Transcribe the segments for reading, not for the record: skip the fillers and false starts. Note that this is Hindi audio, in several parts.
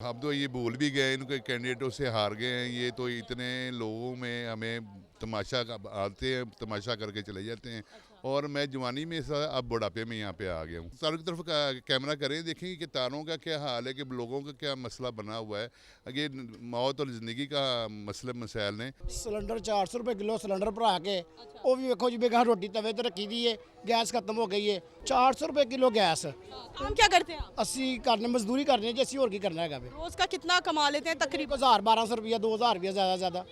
हम तो ये भूल भी गए, इनके कैंडिडेटों से हार गए हैं। ये तो इतने लोगों में हमें तमाशा आते हैं, तमाशा करके चले जाते हैं। और मैं जवानी में अब बुढ़ापे में यहाँ पे आ गया हूँ। चारों की तरफ कैमरा करें, देखेंगे कि तारों का क्या हाल है, कि लोगों का क्या मसला बना हुआ है। ये मौत और ज़िंदगी का मसले मसाइल ने। सिलेंडर 400 रुपए किलो सिलेंडर भरा के वो भी वेखो जी बेगा रोटी तवे ते रखी दी है, गैस खत्म हो गई है। 400 रुपए किलो गैस। काम क्या करते हैं आप? ਅਸੀਂ करने मजदूरी करने जी, ਅਸੀਂ ਹੋਰ ਕੀ ਕਰਨਾ ਹੈਗਾ ਵੇ। रोज का कितना कमा लेते हैं तकरीबन? 1000-1200 रुपया 2000 रुपया ਜ਼ਿਆਦਾ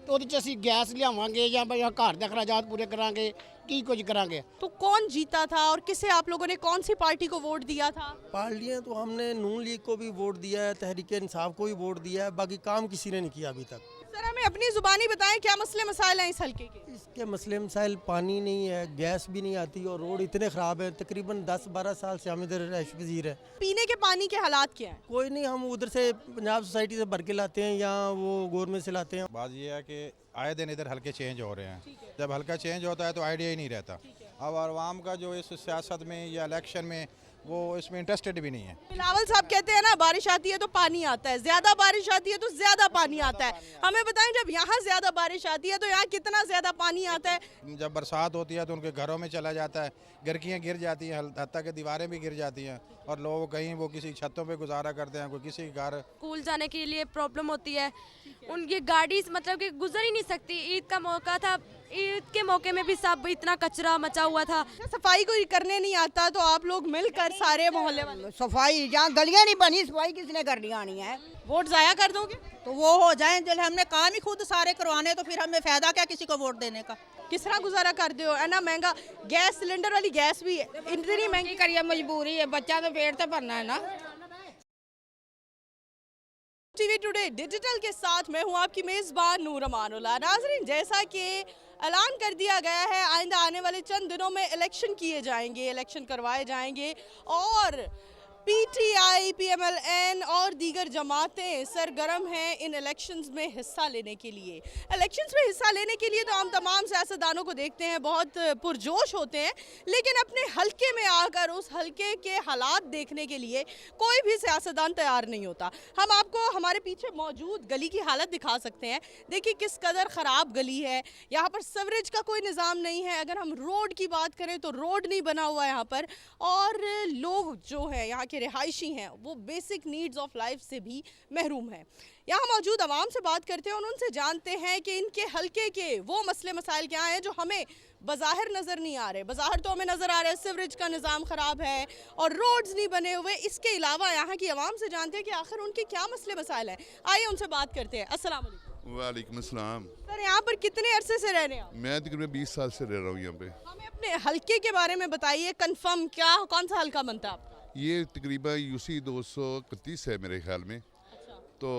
तो ਉਹਦੇ ਚ ਅਸੀਂ ਗੈਸ ਲਿਆਵਾਂਗੇ ਜਾਂ ਬਈ ਘਰ ਦੇ ਅਖਰਾਜਾਤ ਪੂਰੇ ਕਰਾਂਗੇ, ਕੀ ਕੁਝ ਕਰਾਂਗੇ। तो कौन जीता था और किसे आप लोगों ने कौन सी पार्टी को वोट दिया था? पार्टियां तो हमने नून लीग को भी वोट दिया है, तहरीक इंसाफ को भी वोट दिया है, बाकी काम किसी ने नहीं किया अभी तक। सर हमें अपनी जुबानी बताएं, क्या मसले मसाइल हैं इस हल्के के? इसके मसले मसाइल पानी नहीं है, गैस भी नहीं आती और रोड इतने ख़राब है। तकरीबन 10-12 साल से हम इधर रैश वजीर है। पीने के पानी के हालात क्या हैं? कोई नहीं, हम उधर से पंजाब सोसाइटी से भर के लाते हैं या वो गवर्नमेंट से लाते हैं। बात ये है कि आए दिन इधर हल्के चेंज हो रहे हैं। जब हल्का चेंज होता है तो आइडिया ही नहीं रहता। अब आवाम का जो इस सियासत में या इलेक्शन में वो इसमें इंटरेस्टेड भी नहीं है। बिलावल साहब कहते हैं ना, बारिश आती है तो पानी आता है, ज्यादा बारिश आती है तो ज्यादा पानी आता है। हमें बताएं, जब यहाँ ज्यादा बारिश आती है तो यहाँ कितना ज्यादा पानी आता है? जब बरसात होती है तो उनके घरों में चला जाता है, गिरकियाँ गिर जाती हैं, हत्ता के दीवारें भी गिर जाती हैं और लोग कहीं वो किसी छतों पे गुजारा करते हैं, कोई किसी घर। स्कूल जाने के लिए प्रॉब्लम होती है, उनकी गाड़ी मतलब कि गुजर ही नहीं सकती। ईद का मौका था, ईद के मौके में भी सब इतना कचरा मचा हुआ था। सफाई कोई करने नहीं आता तो आप लोग मिलकर सारे मोहल्ले वाले सफाई, जहाँ गलियाँ नहीं बनी सफाई किसने करनी आनी है। वोट जाया कर दोगे? तो वो हो जाए, जब हमने काम ही खुद सारे करवाने तो फिर हमें फायदा क्या किसी को वोट देने का। किस तरह गुजारा करते हो? है ना महंगा गैस, सिलेंडर वाली गैस भी इतनी महंगी करिए, मजबूरी है, बच्चा तो पेट तो भरना है ना। टीवी टुडे डिजिटल के साथ मैं हूं आपकी मेजबान नूर अमानुल्लाह। नाजरीन, जैसा कि ऐलान कर दिया गया है, आइंदा आने वाले चंद दिनों में इलेक्शन किए जाएंगे, इलेक्शन करवाए जाएंगे और पीटीआई, पीएमएलएन और दीगर जमातें सरगर्म हैं इन इलेक्शंस में हिस्सा लेने के लिए। इलेक्शंस में हिस्सा लेने के लिए तो हम तमाम सियासतदानों को देखते हैं, बहुत पुरजोश होते हैं, लेकिन अपने हलके में आकर उस हलके के हालात देखने के लिए कोई भी सियासतदान तैयार नहीं होता। हम आपको हमारे पीछे मौजूद गली की हालत दिखा सकते हैं। देखिए किस कदर ख़राब गली है। यहाँ पर सीवरेज का कोई निज़ाम नहीं है। अगर हम रोड की बात करें तो रोड नहीं बना हुआ है यहाँ पर, और लोग जो है यहाँ के रिहायशी हैं वो बेसिक नीड्स ऑफ लाइफ से भी महरूम हैं। यहाँ मौजूद आवाम से बात करते हैं और उनसे जानते हैं कि इनके हलके के वो मसले मसाइल क्या हैं जो हमें बज़ाहिर नज़र नहीं आ रहे। बज़ाहिर तो हमें नज़र आ रहा है सीवरेज का निज़ाम ख़राब है और रोड्स नहीं बने हुए। इसके अलावा यहाँ की आवाम से जानते हैं कि आखिर उनके क्या मसले मसाइल हैं। आइए उनसे बात करते हैं। अस्सलाम वालेकुम। वालेकुम अस्सलाम। सर यहाँ पर कितने अरसे से रह रहे हैं आप? मैं तकरीबन 20 साल से रह रहा हूँ यहाँ पे। हमें अपने हलके के बारे में बताइए, कन्फर्म क्या कौन सा हलका बनता है आपका? ये तकरीबन यूसी 231 है मेरे ख्याल में। तो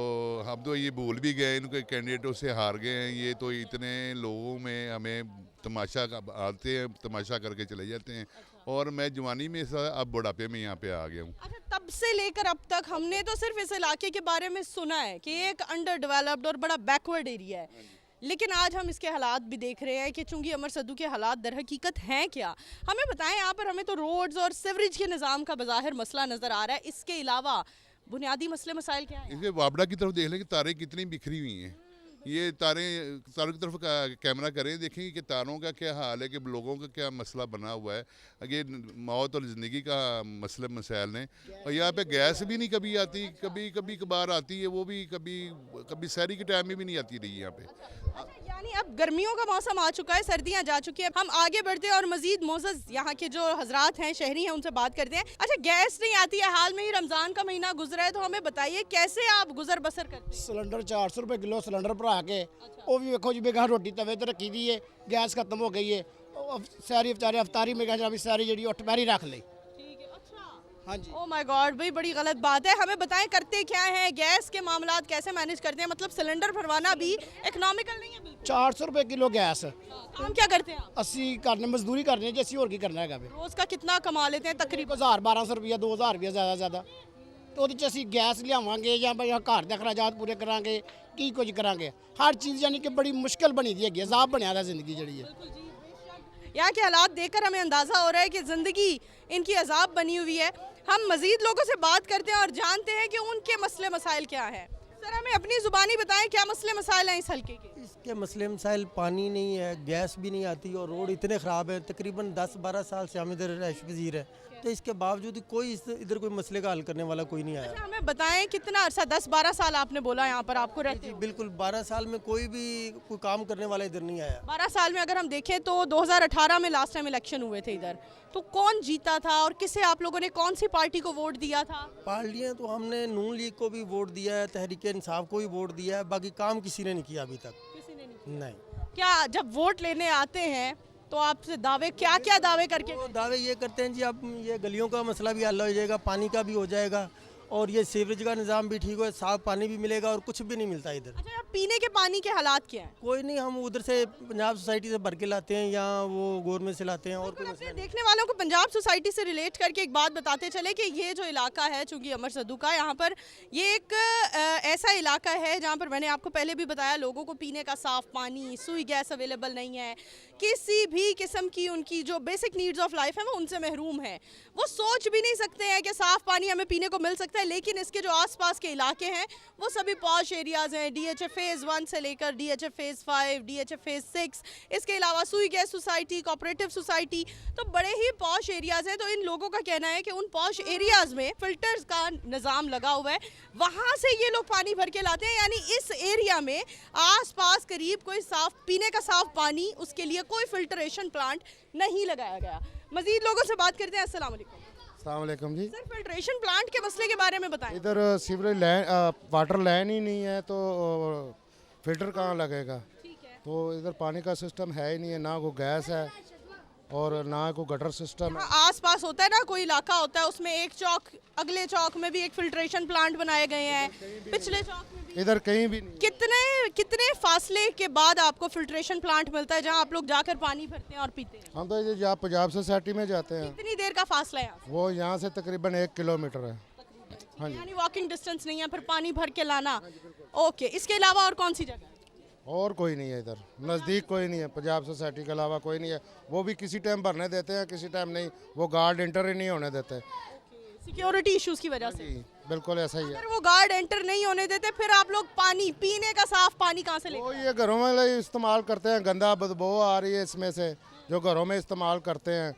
हम तो ये भूल भी गए, इनके कैंडिडेटों से हार गए हैं। ये तो इतने लोगों में हमें तमाशा आते हैं, तमाशा करके चले जाते हैं। और मैं जवानी में अब बुढ़ापे में यहाँ पे आ गया हूँ। अच्छा, तब से लेकर अब तक हमने तो सिर्फ इस इलाके के बारे में सुना है कि एक अंडर डेवलप्ड और बड़ा बैकवर्ड एरिया है, लेकिन आज हम इसके हालात भी देख रहे हैं कि चूंकि अमर सद्दू के हालात दर हकीकत हैं क्या। हमें बताएं, यहाँ पर हमें तो रोड्स और सीवरेज के निज़ाम का बज़ाहिर मसला नज़र आ रहा है, इसके अलावा बुनियादी मसले मसाइल क्या हैं? इसके वापडा की तरफ देख लें कि तारें कितनी बिखरी हुई हैं। ये तारों की तरफ कैमरा करें, देखेंगे कि तारों का क्या हाल है, कि लोगों का क्या मसला बना हुआ है। ये मौत और ज़िंदगी का मसले मसाइल ने। और यहाँ पे गैस भी नहीं कभी आती, कभी कभार आती है, वो भी कभी शहरी के टाइम में भी नहीं आती रही यहाँ पे। अच्छा, यानी अब गर्मियों का मौसम आ चुका है, सर्दियाँ जा चुकी हैं। हम आगे बढ़ते हैं और मजीद मोअज़्ज़ज़ यहाँ के जो हजरात हैं, शहरी हैं, उनसे बात करते हैं। अच्छा, गैस नहीं आती है, हाल में ही रमज़ान का महीना गुजरा है, तो हमें बताइए कैसे आप गुजर बसर करते हैं? सिलेंडर 400 रुपए किलो सिलेंडर भरा के वो भी वेखो जी बेगा रोटी तवे ते रखी दी है, गैस खत्म हो गई है। सारी बेचारे अफ्तारी में कहा सारी जी अठपहरी रख ली। हाँ जी। ओह माय गॉड, भाई बड़ी गलत बात है। हमें बताएं करते क्या हैं, गैस के मामलात कैसे मैनेज करते हैं? मतलब सिलेंडर भरवाना भी इकोनॉमिकल नहीं है बिल्कुल। 400 रुपए किलो गैस। काम क्या करते हैं आप? ਅਸੀਂ करने मजदूरी करने जी, ਅਸੀਂ ਹੋਰ ਕੀ ਕਰਨਾ ਹੈਗਾ ਵੇ। रोज का कितना कमा लेते हैं तकरीबन? 1000-1200 रुपया 2000 रुपया ਜ਼ਿਆਦਾ तो ਉਹਦੇ ਚ ਅਸੀਂ ਗੈਸ ਲਿਆਵਾਂਗੇ ਜਾਂ ਬਈ ਘਰ ਦੇ ਅਖਰਾਜਾਤ ਪੂਰੇ ਕਰਾਂਗੇ, ਕੀ ਕੁਝ ਕਰਾਂਗੇ। हर चीज़ यानी कि बड़ी मुश्किल बनी दी है, अजाब बनया था ज़िंदगी जड़ी है। यहाँ के हालात देखकर हमें अंदाज़ा हो रहा है कि ज़िंदगी इनकी अजाब बनी हुई है। हम मजीद लोगों से बात करते हैं और जानते हैं कि उनके मसले मसाइल क्या हैं। सर हमें अपनी ज़ुबानी बताएं क्या मसले मसाइल हैं इस हल्के के। इसके मसले मसाइल पानी नहीं है, गैस भी नहीं आती और रोड इतने ख़राब है। तकरीबन 10-12 साल से हम इधर रैश वजीर है, तो इसके बावजूद कोई इधर कोई मसले का हल करने वाला कोई नहीं आया। अच्छा हमें बताएं कितना अरसा, 10-12 साल आपने बोला यहाँ पर आपको रहते जी हो। बिल्कुल, 12 साल में कोई भी कोई काम करने वाला इधर नहीं आया। 12 साल में अगर हम देखें तो 2018 में लास्ट टाइम इलेक्शन हुए थे इधर, तो कौन जीता था और किसे आप लोगों ने कौन सी पार्टी को वोट दिया था? पार्टियाँ तो हमने नून लीग को भी वोट दिया है, तहरीक इंसाफ को भी वोट दिया है, बाकी काम किसी ने नहीं किया अभी तक। किसी ने नहीं। नहीं, क्या जब वोट लेने आते हैं तो आपसे दावे, क्या क्या दावे करके? वो दावे ये करते हैं जी अब ये गलियों का मसला भी हल हो जाएगा, पानी का भी हो जाएगा और ये सीवरेज का निज़ाम भी ठीक हो, साफ पानी भी मिलेगा और कुछ भी नहीं मिलता इधर। अच्छा यहाँ पीने के पानी के हालात क्या हैं? कोई नहीं, हम उधर से पंजाब सोसाइटी से भर के लाते हैं या वो गवर्नमेंट से लाते हैं और कोई अपने मसला नहीं। देखने वालों को पंजाब सोसाइटी से रिलेट करके एक बात बताते चले कि ये जो इलाका है चूंकि अमर सद्दू का, यहाँ पर ये एक ऐसा इलाका है जहाँ पर मैंने आपको पहले भी बताया लोगों को पीने का साफ पानी, सुई गैस अवेलेबल नहीं है, किसी भी किस्म की उनकी जो बेसिक नीड्स ऑफ लाइफ है वो उनसे महरूम है। वो सोच भी नहीं सकते हैं कि साफ़ पानी हमें पीने को मिल सकता है, लेकिन इसके जो आसपास के इलाके हैं वो सभी पॉश एरियाज़ हैं, DHF फेज़ 1 से लेकर DHF फेज़ 5, DHF फेज़ 6, इसके अलावा सुई गैस सोसाइटी, कोऑपरेटिव सोसाइटी, तो बड़े ही पॉश एरियाज़ हैं। तो इन लोगों का कहना है कि उन पॉश एरियाज़ में फ़िल्टर्स का निज़ाम लगा हुआ है, वहाँ से ये लोग पानी भर के लाते हैं, यानी इस एरिया में आसपास करीब कोई साफ पीने का साफ पानी, उसके लिए कोई फिल्टरेशन प्लांट नहीं लगाया गया। मजीद लोगों से बात करते हैं। अस्सलाम वालेकुम। अस्सलाम वालेकुम जी। सर फिल्ट्रेशन प्लांट के मसले के बारे में बताएं। इधर सीवरेज लाइन वाटर लाइन ही नहीं है तो फिल्टर कहाँ लगेगा। तो इधर पानी का सिस्टम है ही नहीं है, ना कोई गैस है और ना कोई गटर सिस्टम है। आस पास होता है ना कोई इलाका होता है उसमें एक चौक, अगले चौक में भी एक फिल्ट्रेशन प्लांट बनाए गए हैं, पिछले चौक में भी। इधर कहीं भी नहीं। कितने फासले के बाद आपको फिल्ट्रेशन प्लांट मिलता है जहां आप लोग जाकर पानी भरते हैं और पीते हैं? हम तो ये पंजाब सोसाइटी में जाते हैं, कितनी देर का फासला है यहाँ से? वो यहाँ से तकरीबन 1 किलोमीटर है। हाँ जी, यानी वॉकिंग डिस्टेंस नहीं है, फिर पानी भर के लाना। ओके, इसके अलावा और कौन सी जगह है? और कोई नहीं है इधर, नज़दीक कोई नहीं है, पंजाब सोसाइटी के अलावा कोई नहीं है। वो भी किसी टाइम भरने देते हैं, किसी टाइम नहीं, वो गार्ड एंटर ही नहीं होने देते। सिक्योरिटी इश्यूज की वजह से। जी बिल्कुल ऐसा ही है। अगर वो गार्ड एंटर नहीं होने देते फिर आप लोग पानी, पीने का साफ पानी कहाँ से लेते वो ये घरों में इस्तेमाल करते हैं, गंदा बदबू आ रही है इसमें से, जो घरों में इस्तेमाल करते हैं।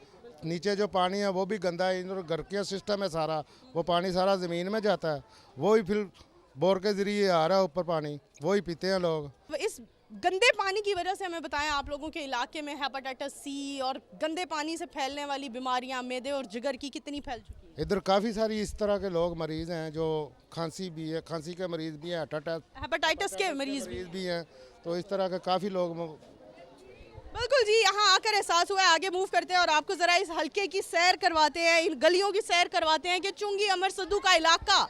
नीचे जो पानी है वो भी गंदा है, इधर घर का सिस्टम है सारा, वो पानी सारा ज़मीन में जाता है, वो ही फिर बोर के ज़रिए आ रहा है ऊपर पानी, वो ही पीते हैं लोग। इस गंदे पानी की वजह से हमें बताएं आप लोगों के इलाके में हेपेटाइटिस C और गंदे पानी से फैलने वाली बीमारियां मैदे और जिगर की कितनी फैल चुकी है? इधर काफ़ी सारी इस तरह के लोग मरीज़ हैं, जो खांसी भी है, खांसी के मरीज़ भी हैं, हेपेटाइटिस के मरीज भी हैं, तो इस तरह के काफ़ी लोग। बिल्कुल जी, यहाँ आकर एहसास हुआ है। आगे मूव करते हैं और आपको ज़रा इस हल्के की सैर करवाते हैं, इन गलियों की सैर करवाते हैं कि चुंगी अमर सद्दू का इलाका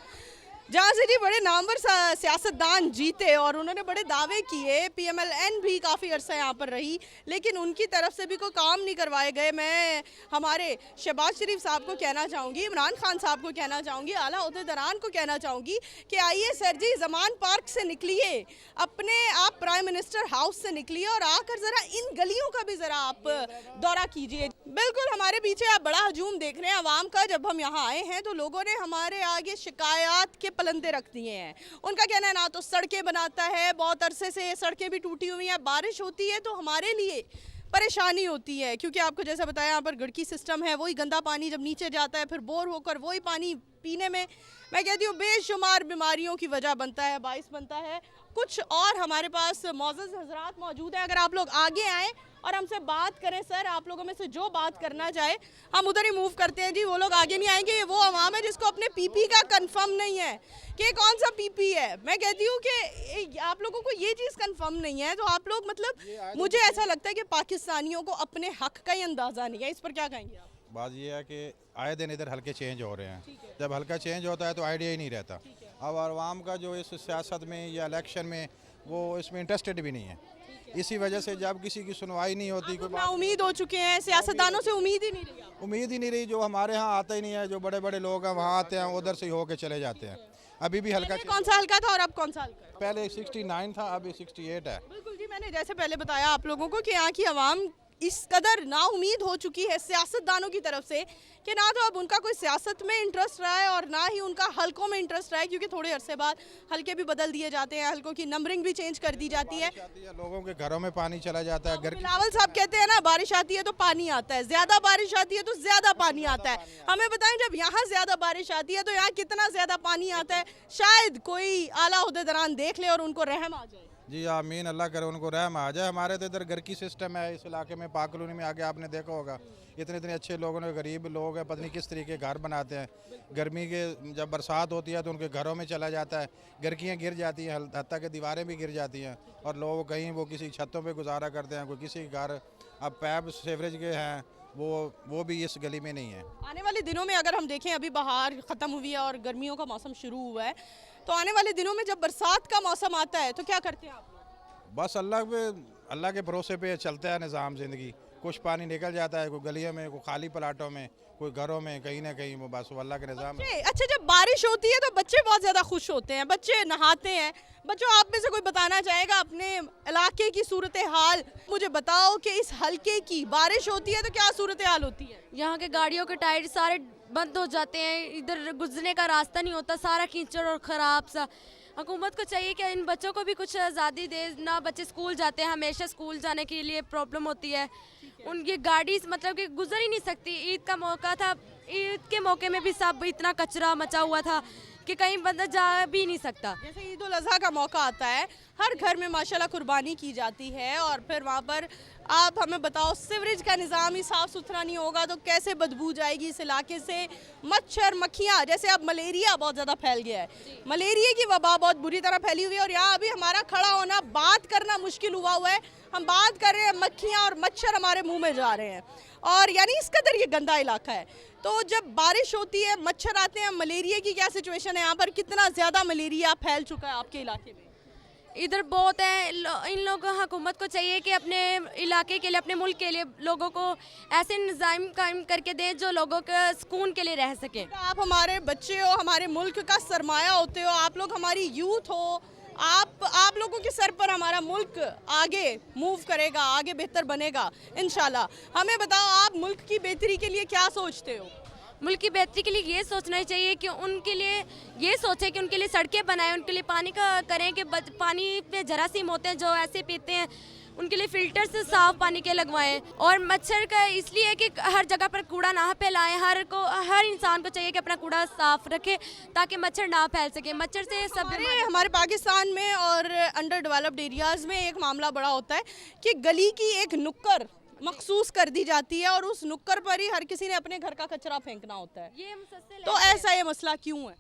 जहाँ से जी बड़े नामवर सियासतदान जीते और उन्होंने बड़े दावे किए, PMLN भी काफ़ी अरसा यहाँ पर रही, लेकिन उनकी तरफ से भी कोई काम नहीं करवाए गए। मैं हमारे शहबाज शरीफ साहब को कहना चाहूँगी, इमरान खान साहब को कहना चाहूँगी, आला ओहदेदारान को कहना चाहूँगी कि आइए सर जी, जमान पार्क से निकलिए, अपने आप प्राइम मिनिस्टर हाउस से निकलिए और आकर ज़रा इन गलियों का भी ज़रा आप दौरा कीजिए। बिल्कुल हमारे पीछे आप बड़ा हजूम देख रहे हैं आवाम का। जब हम यहाँ आए हैं तो लोगों ने हमारे आगे शिकायत के पलंदे रख दिए हैं। उनका कहना है ना तो सड़कें बनाता है, बहुत अरसे से ये सड़कें भी टूटी हुई हैं, बारिश होती है तो हमारे लिए परेशानी होती है, क्योंकि आपको जैसा बताया यहाँ पर गड़की सिस्टम है, वही गंदा पानी जब नीचे जाता है फिर बोर होकर वही पानी पीने में मैं कहती हूँ बेशुमार बीमारियों की वजह बनता है, बाइस बनता है। कुछ और हमारे पास मौजूद हजरात मौजूद हैं, अगर आप लोग आगे आएँ और हमसे बात करें, सर आप लोगों में से जो बात करना चाहे हम उधर ही मूव करते हैं जी। वो लोग आगे नहीं आएंगे, ये वो आवाम है जिसको अपने PP का कंफर्म नहीं है कि कौन सा PP है। मैं कहती हूँ कि आप लोगों को ये चीज़ कंफर्म नहीं है तो आप लोग मतलब मुझे ऐसा लगता है कि पाकिस्तानियों को अपने हक का ही अंदाज़ा नहीं है। इस पर क्या कहेंगे आप? बात ये है कि आए दिन इधर हल्के चेंज हो रहे हैं, जब हल्का चेंज होता है तो आइडिया ही नहीं रहता। अब आवाम का जो इस सियासत में या इलेक्शन में वो इसमें इंटरेस्टेड भी नहीं है, इसी वजह से जब किसी की सुनवाई नहीं होती, कोई बात उम्मीद हो चुके हैं, सियासतदानों से उम्मीद ही नहीं रही आपको? उम्मीद ही नहीं रही। जो हमारे यहाँ आता ही नहीं है, जो बड़े बड़े लोग हैं वहाँ आते हैं, उधर से ही होके चले जाते हैं। अभी भी हल्का कौन सा हल्का था और अब कौन सा हल्का है? पहले 69 था, अभी 68 है। बिल्कुल जी, मैंने जैसे पहले बताया आप लोगों को कि यहाँ की आवाम इस कदर नाउमीद हो चुकी है सियासतदानों की तरफ से कि ना तो अब उनका कोई सियासत में इंटरेस्ट रहा है और ना ही उनका हलकों में इंटरेस्ट रहा है, क्योंकि थोड़े अरसे बाद हलके भी बदल दिए जाते हैं, हलकों की नंबरिंग भी चेंज कर दी जाती है। लोगों के घरों में पानी चला जाता है। बिलावल साहब कहते हैं ना, बारिश आती है तो पानी आता है, ज्यादा बारिश आती है तो ज्यादा पानी आता है। हमें बताएं, जब यहाँ ज्यादा बारिश आती है तो यहाँ कितना ज्यादा पानी आता है? शायद कोई आला ओहदेदारान देख ले और उनको रहम आ जाए। जी आमीन, अल्लाह करे उनको रहम आ जाए। हमारे तो इधर घर की सिस्टम है इस इलाके में, पाक कॉलोनी में आगे आपने देखा होगा, इतने इतने अच्छे लोगों ने, गरीब लोग हैं, पता नहीं किस तरीके घर बनाते हैं। गर्मी के जब बरसात होती है तो उनके घरों में चला जाता है, घरकियाँ गिर जाती हैं, हत्ता के दीवारें भी गिर जाती हैं, और लोग कहीं वो किसी छतों पे गुजारा करते हैं, कोई किसी घर। अब पैप सीवरेज के हैं वो भी इस गली में नहीं है। आने वाले दिनों में अगर हम देखें, अभी बहार ख़त्म हुई है और गर्मियों का मौसम शुरू हुआ है, तो आने वाले दिनों में जब बरसात का मौसम आता है तो क्या करते हैं आप लोग? बस अल्लाह के भरोसे पे चलता है निज़ाम ज़िंदगी। कुछ पानी निकल जाता है, कोई गलियों में, कोई खाली प्लाटों में, कोई घरों में, कहीं ना कहीं, वो बस अल्लाह के निज़ाम है। अच्छा, जब बारिश होती है तो बच्चे बहुत ज़्यादा खुश होते हैं, बच्चे नहाते हैं। बच्चों, आप में से कोई बताना चाहेगा अपने इलाके की सूरत हाल? मुझे बताओ कि इस हल्के की बारिश होती है तो क्या सूरत हाल होती है? यहाँ के गाड़ियों के टायर सारे बंद हो जाते हैं, इधर गुजरने का रास्ता नहीं होता, सारा कीचड़ और ख़राब सा। हुकूमत को चाहिए कि इन बच्चों को भी कुछ आज़ादी दे ना। बच्चे स्कूल जाते हैं, हमेशा स्कूल जाने के लिए प्रॉब्लम होती है। उनकी गाड़ी मतलब कि गुजर ही नहीं सकती। ईद का मौका था, ईद के मौके में भी सब इतना कचरा मचा हुआ था कि कहीं बंदा जा भी नहीं सकता। जैसे ईद उल अज़हा का मौका आता है, हर घर में माशाल्लाह कुर्बानी की जाती है, और फिर वहाँ पर आप हमें बताओ, सीवरेज का निज़ाम ही साफ़ सुथरा नहीं होगा तो कैसे बदबू जाएगी इस इलाके से? मच्छर मक्खियाँ, जैसे अब मलेरिया बहुत ज़्यादा फैल गया है, मलेरिया की वबा बहुत बुरी तरह फैली हुई है, और यहाँ अभी हमारा खड़ा होना, बात करना मुश्किल हुआ है। हम बात कर रहे हैं, मक्खियाँ और मच्छर हमारे मुँह में जा रहे हैं, और यानी इस कदर ये गंदा इलाका है। तो जब बारिश होती है, मच्छर आते हैं, मलेरिया की क्या सिचुएशन है यहाँ पर? कितना ज़्यादा मलेरिया फैल चुका है आपके इलाके में? इधर बहुत है। इन लोगों हुकूमत को चाहिए कि अपने इलाके के लिए, अपने मुल्क के लिए लोगों को ऐसे निज़ाम कायम करके दें जो लोगों के सुकून के लिए रह सके। आप हमारे बच्चे हो, हमारे मुल्क का सरमाया होते हो, आप लोग हमारी यूथ हो, आप लोगों के सर पर हमारा मुल्क आगे मूव करेगा, आगे बेहतर बनेगा इंशाल्लाह। हमें बताओ, आप मुल्क की बेहतरी के लिए क्या सोचते हो? मुल्क की बेहतरी के लिए ये सोचना चाहिए कि उनके लिए ये सोचें कि उनके लिए सड़कें बनाएं, उनके लिए पानी का करें कि पानी पे जरासीम होते हैं जो ऐसे पीते हैं, उनके लिए फ़िल्टर से साफ़ पानी के लगवाएं। और मच्छर का इसलिए कि हर जगह पर कूड़ा ना फैलाएं, हर इंसान को चाहिए कि अपना कूड़ा साफ़ रखे ताकि मच्छर ना फैल सके। मच्छर से सब हमारे पाकिस्तान में और अंडर डेवलप्ड एरियाज़ में एक मामला बड़ा होता है कि गली की एक नुक्कड़ मखसूस कर दी जाती है और उस नुक्कड़ पर ही हर किसी ने अपने घर का कचरा फेंकना होता है। तो ऐसा ये मसला क्यों है?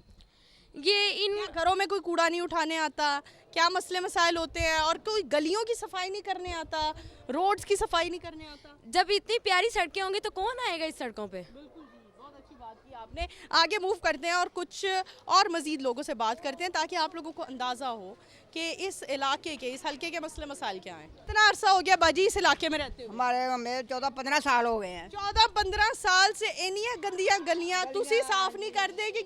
ये इन घरों में कोई कूड़ा नहीं उठाने आता, क्या मसले मसाइल होते हैं? और कोई गलियों की सफाई नहीं करने आता, रोड्स की सफाई नहीं करने आता। जब इतनी प्यारी सड़कें होंगी तो कौन आएगा इस सड़कों पे? बहुत अच्छी बात की आपने। आगे मूव करते हैं और कुछ और मज़ीद लोगों से बात करते हैं ताकि आप लोगों को अंदाज़ा हो कि इस इलाके के, इस हल्के के मसले मसाइल क्या हैं। इतना अरसा हो गया बाजी इस इलाके में रहते हुए? हमें 14-15 साल हो गए हैं। 14-15 साल से इनियां गंदियां गलियां तुसी साफ नहीं करते कि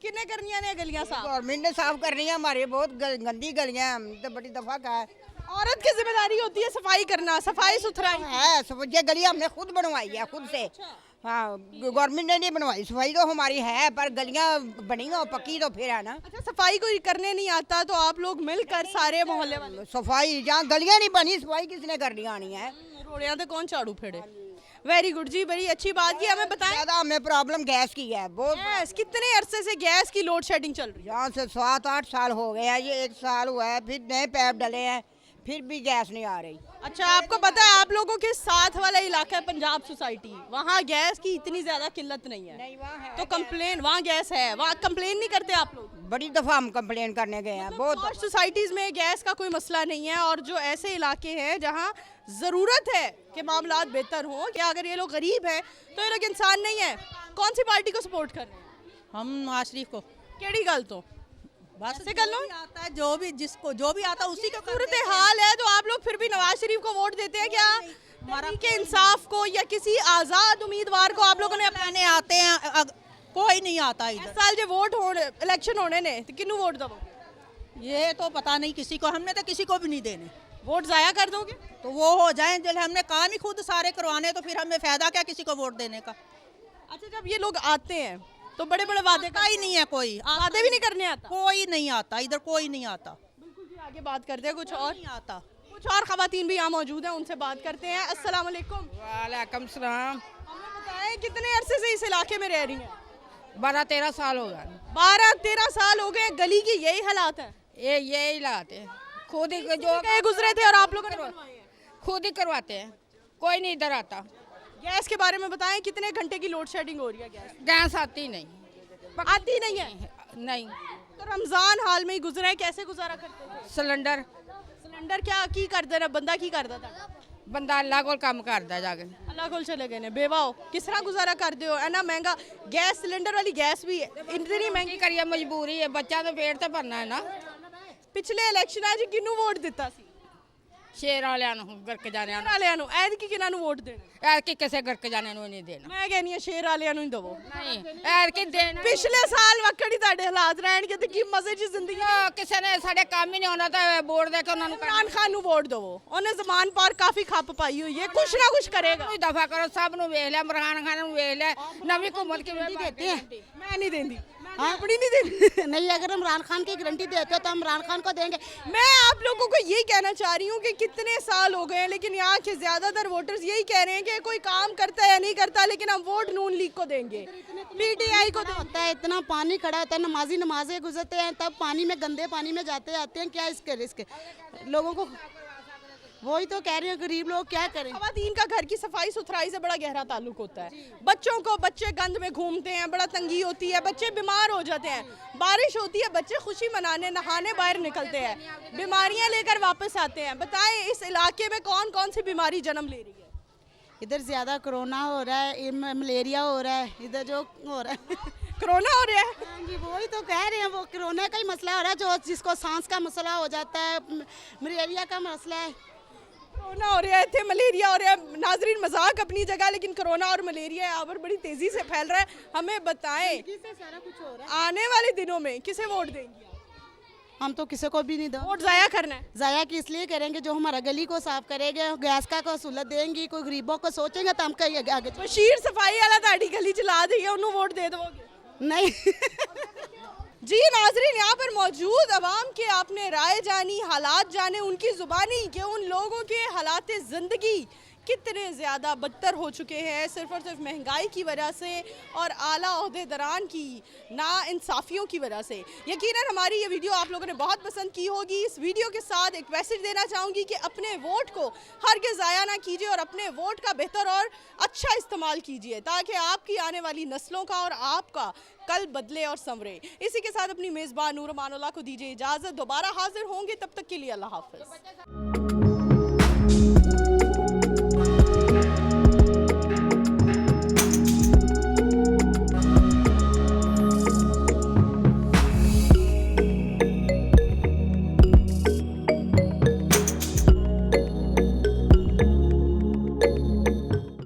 किने करनियां ने गलियां साफ? गवर्नमेंट ने साफ करनी है, हमारी बहुत गंदी गलियां हैं, तो बड़ी दफा का है। औरत की जिम्मेदारी होती है सफाई करना, सफाई सुथराई है। ये गली हमने खुद बनवाई है, खुद से। हाँ, गवर्नमेंट ने नहीं बनवाई। सफाई तो हमारी है, पर गलियां बनी हो पक्की तो फिर है ना। अच्छा, सफाई कोई करने नहीं आता तो आप लोग मिलकर सारे मोहल्ले वाले? सफाई जहाँ गलियां नहीं बनी, सफाई किसने करनी आनी है? रोड़ियां तो कौन झाड़ू फेड़े? वेरी गुड जी, बड़ी अच्छी बात की। हमें बताएं, ज्यादा हमें प्रॉब्लम गैस की है। बहुत गैस, कितने अरसे से गैस की लोड शेडिंग चल रही है? यहाँ से 7-8 साल हो गए हैं, ये 1 साल हुआ है, फिर नए पैप डले हैं, फिर भी गैस नहीं आ रही। अच्छा, आपको पता है आप लोगों के साथ वाला इलाका है पंजाब सोसाइटी, वहाँ गैस की इतनी ज्यादा किल्लत नहीं है। नहीं, वहाँ है तो कंप्लेन, वहाँ गैस है, वहाँ कंप्लेन नहीं करते आप लोग? बड़ी दफा हम कंप्लेन करने गए हैं। बहुत सोसाइटीज में गैस का कोई मसला नहीं है, और जो ऐसे इलाके हैं जहाँ ज़रूरत है कि मामला बेहतर हो, कि अगर ये लोग गरीब हैं तो ये लोग इंसान नहीं है। कौन सी पार्टी को सपोर्ट कर रहे हैं? हम नवाज शरीफ को। केड़ी गल तो बस ऐसे कर लो, आता है जो भी जिसको जो भी आता है उसी को सूरत हाल है, तो आप लोग फिर भी नवाज शरीफ को वोट देते हैं क्या? के इंसाफ को या किसी आज़ाद उम्मीदवार को आप लोगों ने अपने आते हैं? कोई नहीं आता इधर। इस साल जो वोट होने, इलेक्शन होने ने, तो किन्नू वोट दो? ये तो पता नहीं किसी को, हमने तो किसी को भी नहीं देने। वोट जाया कर दोगे? तो वो हो जाए, जो हमने काम ही खुद सारे करवाने, तो फिर हमें फायदा क्या किसी को वोट देने का। अच्छा, जब ये लोग आते हैं तो बड़े बड़े वादे आता ही नहीं है कोई, वादे भी नहीं करने आता। कोई नहीं आता इधर, कोई नहीं आता, बिल्कुल भी। आगे बात करते हैं कुछ और, नहीं आता। कुछ और खवातीन भी यहाँ मौजूद हैं, उनसे बात करते हैं। अस्सलाम वालेकुम। वालेकुम सलाम। हमें बताएं कितने अरसे से इस इलाके में रह रही हैं? 12-13 साल हो गए। 12-13 साल हो गए। गली की यही हालात है? यही लाते हैं, खुद ही जो कहीं गुजरे थे और आप लोगों ने बनवाए हैं? खुद ही करवाते हैं, कोई नहीं इधर आता। गैस के बारे में बताएं, कितने घंटे की लोड शेडिंग हो रही है? गैस आती नहीं, आती नहीं है? नहीं। तो रमजान हाल में ही गुजरा है, कैसे गुजारा करते थे? सिलेंडर क्या की करते ना बंदा की करता था? बंदा अल्लाह को काम करता जाके। अल्लाह कोल चले गए ने, बेवा हो किस तरह गुजारा करते हो? इतना महंगा गैस, सिलेंडर वाली गैस भी है, इतनी महंगी करिए, मजबूरी है, बच्चा तो पेट तो भरना है ना। पिछले इलेक्शन आज किन्नू वोट दिता सी? शेर वालिਆਂ ਨੂੰ ਗਰਕ ਜਾਣਿਆਂ ਨੂੰ। वालियां नु ऐद की किन्ना नु वोट देना? ਐਰ ਕੀ ਕਿਸੇ ਗਰਕ ਜਾਣਿਆਂ ਨੂੰ ਨਹੀਂ ਦੇਣਾ। मैं कहनी है शेर वालियां नु ही दवो। ਨਹੀਂ ਐਰ ਕੀ ਦੇਣਾ। पिछले साल वक्कड़ ही ਤੁਹਾਡੇ ਹਾਲਾਤ ਰਹਿਣਗੇ ਤੇ ਕੀ ਮਜ਼ੇ ਦੀ ਜ਼ਿੰਦਗੀ। ਕਿਸੇ ਨੇ ਸਾਡੇ ਕੰਮ ਹੀ ਨਹੀਂ ਆਉਣਾ ਤਾਂ ਵੋਟ ਦੇ ਕੇ ਉਹਨਾਂ ਨੂੰ इमरान खान नु वोट दवो, ਉਹਨੇ ਜ਼ਮਾਨ ਪਾਰ ਕਾਫੀ ਖੱਪ ਪਾਈ ਹੋਈ ਹੈ, ਕੁਛ ਨਾ ਕੁਛ ਕਰੇਗਾ। ਕੋਈ ਦਫਾ ਕਰੋ, ਸਭ ਨੂੰ ਵੇਖ ਲਿਆ, ਇਮਰਾਨ ਖਾਨ ਨੂੰ ਵੇਖ ਲਿਆ, ਨਵੀਂ हुकूमत ਕਿਵੇਂ देते हैं। मैं नहीं देंदी, मैं अपनी नहीं देंदी। नहीं, अगर इमरान खान की गारंटी देते हो तो हम इमरान खान को देंगे। मैं आप लोगों को यही कहना चाह रही हूँ कि कितने साल हो गए हैं, लेकिन यहाँ के ज्यादातर वोटर्स यही कह रहे हैं कि कोई काम करता है या नहीं करता, लेकिन हम वोट नून लीग को देंगे, पीटीआई को होता है, इतना पानी खड़ा होता है, नमाजी नमाजें गुजरते हैं, तब पानी में, गंदे पानी में जाते आते हैं, क्या इसके रिस्क लोगों को? वही तो कह रहे हैं, गरीब लोग क्या करें। खवातीन का घर की सफाई सुथराई से बड़ा गहरा ताल्लुक होता है। बच्चे गंद में घूमते हैं, बड़ा तंगी होती है, बच्चे बीमार हो जाते हैं, बारिश होती है, बच्चे खुशी मनाने नहाने बाहर निकलते हैं, बीमारियां लेकर वापस आते हैं। बताएं इस इलाके में कौन कौन सी बीमारी जन्म ले रही है? इधर ज़्यादा कोरोना हो रहा है, मलेरिया हो रहा है, इधर जो हो रहा है कोरोना हो रहा है। हाँ जी, वही तो कह रहे हैं, वो कोरोना का ही मसला हो रहा है, जो जिसको सांस का मसला हो जाता है, मलेरिया का मसला है। कोरोना हो रहा है, थे मलेरिया हो रहा है। नाजरीन, मजाक अपनी जगह, लेकिन कोरोना और मलेरिया यहाँ पर बड़ी तेजी से फैल रहा है। हमें बताएं सारा कुछ हो रहा है। आने वाले दिनों में किसे वोट देंगी? हम तो किसी को भी नहीं दो, वोट जाया करना है। ज़ाया की इसलिए करेंगे जो हमारा गली को साफ करेंगे, गैस का को सहूलत देंगी, कोई गरीबों को सोचेंगे तो हम कहीं आगे। बशीर सफाई वाला ताड़ी गली चला दी है, उन्होंने वोट दे दोगे? नहीं जी नाजरीन, यहाँ पर मौजूद अवाम के आपने राय जानी, हालात जाने उनकी ज़ुबानी कि उन लोगों के हालात ज़िंदगी कितने ज़्यादा बदतर हो चुके हैं, सिर्फ और सिर्फ महंगाई की वजह से और आला ओहदेदारान की नाइंसाफ़ियों की वजह से। यकीनन हमारी ये वीडियो आप लोगों ने बहुत पसंद की होगी। इस वीडियो के साथ एक मैसेज देना चाहूँगी कि अपने वोट को हरगिज़ ज़ाया ना कीजिए और अपने वोट का बेहतर और अच्छा इस्तेमाल कीजिए, ताकि आपकी आने वाली नस्लों का और आपका कल बदले और संवरे। इसी के साथ अपनी मेज़बान नूर अमानुल्लाह को दीजिए इजाज़त। दोबारा हाजिर होंगे, तब तक के लिए अल्लाह हाफ़िज़।